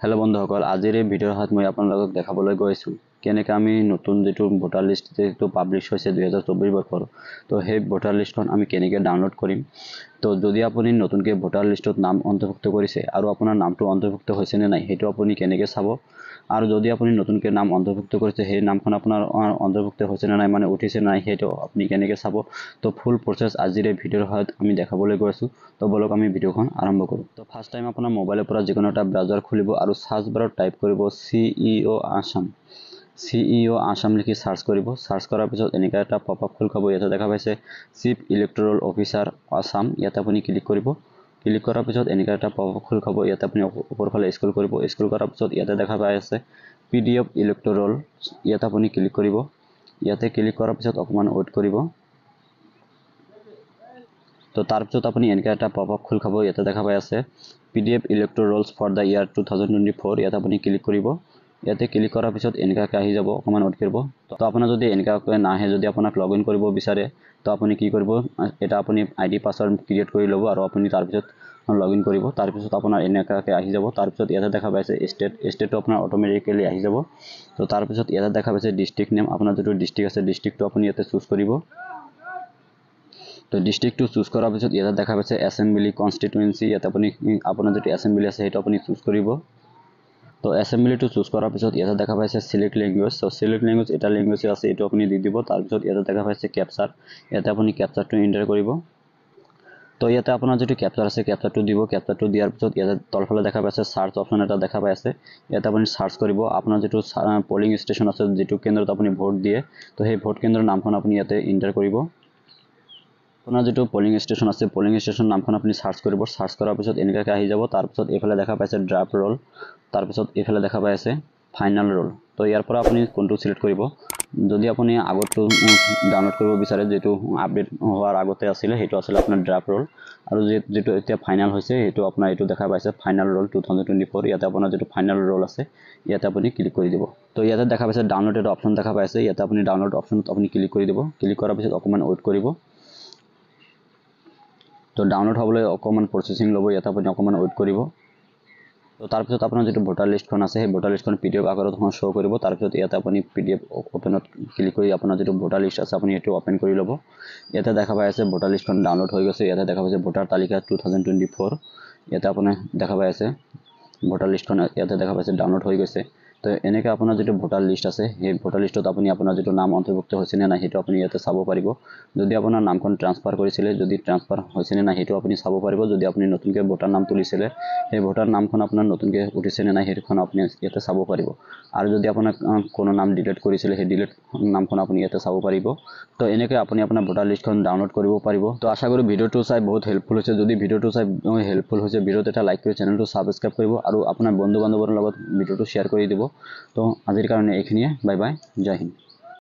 hello बंधुসকল আজিৰ এই ভিডিঅ'ৰ সহায়ত মই আপোনালোকক দেখাবলৈ গৈছো কেনেকৈ আমি নতুন যেটো ভোটাৰ লিষ্ট যেটো পাবলিশ হৈছে 2024 বৰ্ষৰ তো সেই ভোটাৰ লিষ্টখন আমি কেনেকৈ ডাউনলোড কৰিম তো যদি আপুনি নতুনকৈ ভোটাৰ লিষ্টত নাম অন্তৰ্ভুক্ত কৰিছে আৰু আপোনাৰ নামটো অন্তৰ্ভুক্ত হৈছে নে নাই হেতু আপুনি কেনেকৈ চাব আৰু যদি আপুনি নতুনকৈ নাম অন্তৰ্ভুক্ত কৰিছে সেই নামখন আপোনাৰ অন্তৰ্ভুক্ত হৈছে নে নাই মানে উঠিছে নাই হেতু আপুনি কেনেকৈ চাব তো ফুল প্ৰসেস আজিৰ এই ভিডিঅ'ৰ সহায়ত আমি দেখাবলৈ গৈছো তো বলক আমি ভিডিঅ'খন আৰম্ভ কৰো তো ফাৰ্স্ট টাইম আপোনাৰ মোবাইলৰ পৰা যিকোনো এটা ব্ৰাউজাৰ খুলিব আৰু সাৰ্চ বাৰত টাইপ কৰিব CEO আসাম লিখি সাৰ্চ কৰিব সাৰ্চ কৰাৰ পিছত এনেকা এটা পপআপ খুল খাব ইয়াতে দেখা পাইছে চিফ ইলেক্টৰাল অফিচাৰ আসাম ইয়াতে আপুনি ক্লিক কৰিব ক্লিক কৰাৰ পিছত এনেকা এটা পপআপ খুল খাব ইয়াতে আপুনি ওপৰ ফালে স্ক্ৰল কৰিব স্ক্ৰল কৰাৰ পিছত ইয়াতে দেখা পাই আছে PDF ইলেক্টৰাল ইয়াতে আপুনি ক্লিক কৰিব ইয়াতে ক্লিক কৰাৰ পিছত অকমান ওয়েট কৰিব তো তাৰ পিছত আপুনি এনেকা এটা পপআপ খুল খাব ইয়াতে দেখা পাই আছে PDF ইলেক্টৰালছ ফৰ দা ইয়াৰ 2024 ইয়াতে আপুনি ক্লিক কৰিব ইয়াতে ক্লিক কৰাৰ পিছত এনেকা আহি যাব অকমান ওয়েট কৰিব তো আপোনাৰ যদি এনেকা নাহে যদি আপোনাক লগইন কৰিব বিচাৰে তো আপুনি কি কৰিব এটা আপুনি আইডি পাসওয়াৰ্ড ক্ৰিয়েট কৰি লব আৰু আপুনি তাৰ পিছত লগইন কৰিব তাৰ পিছত আপোনাৰ এনেকাকে আহি যাব তাৰ পিছত ইয়াতে দেখা পাইছে ষ্টেটটো আপোনাৰ অটোমেটিক্যালি আহি যাব তো তাৰ পিছত ইয়াতে দেখা পাইছে ডিস্ট্ৰিক্ট নেম আপোনাৰ যেটো ডিস্ট্ৰিক্ট আছে ডিস্ট্ৰিক্টটো আপুনি ইয়াতে চুজ কৰিব তো ডিস্ট্ৰিক্টটো চুজ কৰাৰ পিছত ইয়াতে দেখা পাইছে এসেম্বলি কনস্টিটুয়েন্সি ইয়াতে আপুনি আপোনাৰ যেটো এসেম্বলি আছে হেতু আপুনি চুজ কৰিব তো এসেম্বলি টু চুজ কৰাৰ পিছত ইয়াতে দেখা পাইছে সিলেক্ট ল্যাঙ্গুৱেজ তো সিলেক্ট ল্যাঙ্গুৱেজ এটা ল্যাঙ্গুৱেজ আছে এটো আপুনি দি দিব তাৰ পিছত ইয়াতে দেখা পাইছে ক্যাপচাৰ ইয়াতে আপুনি ক্যাপচাৰটো এন্টাৰ কৰিব তো ইয়াতে আপোনাৰ যেটো ক্যাপচাৰ আছে ক্যাপচাৰটো দিব ক্যাপচাৰটো দিয়াৰ পিছত ইয়াতে তলফালে দেখা পাইছে সাৰ্চ অপচন এটা দেখা পাই আছে ইয়াতে আপুনি সাৰ্চ কৰিব আপোনাৰ যেটো পোলিং ষ্টেচন আছে যেটো কেন্দ্ৰত আপুনি ভোট দিয়ে তো সেই ভোট কেন্দ্ৰৰ নামখন আপুনি ইয়াতে এন্টাৰ কৰিব আপোনাৰ যেটো পোলিং ষ্টেচন আছে পোলিং ষ্টেচন নামখন আপুনি সাৰ্চ কৰিব সাৰ্চ কৰাৰ পিছত এনেকাকে আহি যাব তাৰ পিছত এফালে দেখা পাইছে ড্ৰাফট ৰোল তাৰ পিছত এফালে দেখা পাই আছে ফাইনাল ৰোল তো ইয়াৰ পৰা আপুনি কোনটো সিলেক্ট কৰিব যদি আপুনি আগতো ডাউনলোড কৰিব বিচাৰে যেটো আপডেট হোৱাৰ আগতে আছিল হেতু আছিল আপোনাৰ ড্ৰাফট ৰোল আৰু যেটো এতিয়া ফাইনাল হৈছে হেতু আপোনাৰ এটো দেখা পাইছে ফাইনাল ৰোল 2024 ইয়াতে আপোনাৰ যেটো ফাইনাল ৰোল আছে ইয়াতে আপুনি ক্লিক কৰি দিব তো ইয়াতে দেখা পাইছে ডাউনলোড এটা অপচন দেখা পাইছে ইয়াতে আপুনি ডাউনলোড অপচনত আপুনি ক্লিক কৰি দিব ক্লিক কৰাৰ পিছত অকমান ওয়েট কৰিব তো ডাউনলোড হ'বলৈ অকমান প্ৰসেসিং ল'ব ইয়াতে আপুনি অকমান ওয়েট কৰিব তো তাৰ পিছত আপোনাৰ যেটো ভোটাৰ লিষ্টখন আছে সেই ভোটাৰ লিষ্টখন PDF আকাৰত শো কৰিব তাৰ পিছত ইয়াতে আপুনি PDF ওপেনত ক্লিক কৰি আপোনাৰ যেটো ভোটাৰ লিষ্ট আছে আপুনি এটো ওপেন কৰি ল'ব ইয়াতে দেখা পাই আছে ভোটাৰ লিষ্টখন ডাউনলোড হৈ গৈছে ইয়াতে দেখা পাইছে ভোটাৰ তালিকা 2024 ইয়াতে আপুনি দেখা পাই আছে ভোটাৰ লিষ্টখন ইয়াতে দেখা পাইছে ডাউনলোড হৈ গৈছে তো এনেকা আপোনাৰ যেটো ভোটাৰ লিষ্ট আছে সেই ভোটাৰ লিষ্টত আপুনি আপোনাৰ যেটো নাম অন্তৰ্ভুক্ত হৈছে নে নাই হেতু আপুনি ইয়াতে চাব পাৰিব যদি আপোনাৰ নামখন ট্ৰান্সফাৰ কৰিছিলে যদি ট্ৰান্সফাৰ হৈছে নে নাই হেতু আপুনি চাব পাৰিব যদি আপুনি নতুনকৈ ভোটাৰ নাম তুলিছিলে সেই ভোটাৰ নামখন আপোনাৰ নতুনকৈ উঠিছে নে নাই হেতুখন আপুনি ইয়াতে চাব পাৰিব আৰু যদি আপোনাৰ কোনো নাম ডিলিট কৰিছিলে সেই ডিলিট নামখন আপুনি ইয়াতে চাব পাৰিব তো এনেকৈ আপুনি আপোনাৰ ভোটাৰ লিষ্টখন ডাউনলোড কৰিব পাৰিব তো আশা কৰো ভিডিঅটো চাই বহুত হেল্পফুল হৈছে যদি ভিডিঅটো চাই হেল্পফুল হৈছে ভিডিঅত এটা লাইক কৰি চেনেলটো সাবস্ক্ৰাইব কৰিব আৰু আপোনাৰ বন্ধু বান্ধৱৰ লগত ভিডিঅটো শেয়াৰ কৰি দিব তো আজিৰ কাৰণে এইখিনিয়ে বাই বাই জয় হিন্দ